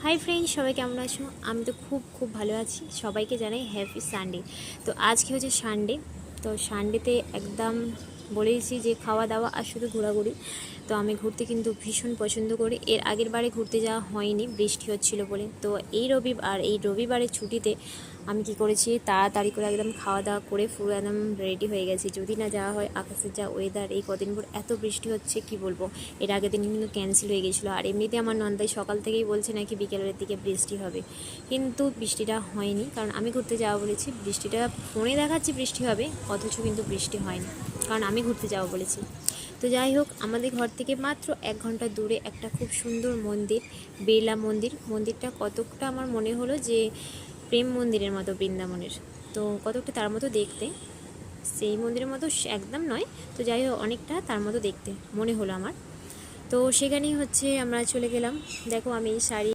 Hi friends, সবাই কেমন আছো? আমি তো খুব ভালো আছি। সবাইকে জানাই হ্যাপি সানডে। তো আজকে হচ্ছে সানডে। তো সানডেতে একদম বলেইছি যে খাওয়া দাওয়া আর শুধু ঘোরাঘুরি। তো আমি ঘুরতে কিন্তু ভীষণ পছন্দ করি। এর আগের বারে ঘুরতে যাওয়া হয়নি, বৃষ্টি হচ্ছিল বলে। তো এই রবিবারের ছুটিতে আমি কি করেছি, তাড়াতাড়ি করে একদম খাওয়া দাওয়া করে পুরো একদম রেডি হয়ে গেছি। যদি না যাওয়া হয়, আকাশের যা ওয়েদার, এই কদিন পর এত বৃষ্টি হচ্ছে কি বলবো। এর আগের দিন কিন্তু ক্যান্সেল হয়ে গেছিলো। আর এমনিতে আমার নন্দাই সকাল থেকেই বলছে নাকি বিকেলের দিকে বৃষ্টি হবে, কিন্তু বৃষ্টিটা হয়নি। কারণ আমি ঘুরতে যাওয়া বলেছি, বৃষ্টিটা ফোনে দেখাচ্ছে বৃষ্টি হবে, অথচ কিন্তু বৃষ্টি হয়নি, কারণ আমি ঘুরতে যাওয়া বলেছি। তো যাই হোক, আমাদের ঘর থেকে মাত্র 1 ঘন্টা দূরে একটা খুব সুন্দর মন্দির, বিড়লা মন্দির। মন্দিরটা কতকটা আমার মনে হলো যে প্রেম মন্দিরের মতো, বৃন্দাবনের। তো কতকটা তার মতো দেখতে, সেই মন্দিরের মতো একদম নয়, তো যাই হোক অনেকটা তার মতো দেখতে মনে হলো আমার। তো সেখানেই হচ্ছে আমরা চলে গেলাম। দেখো, আমি এই শাড়ি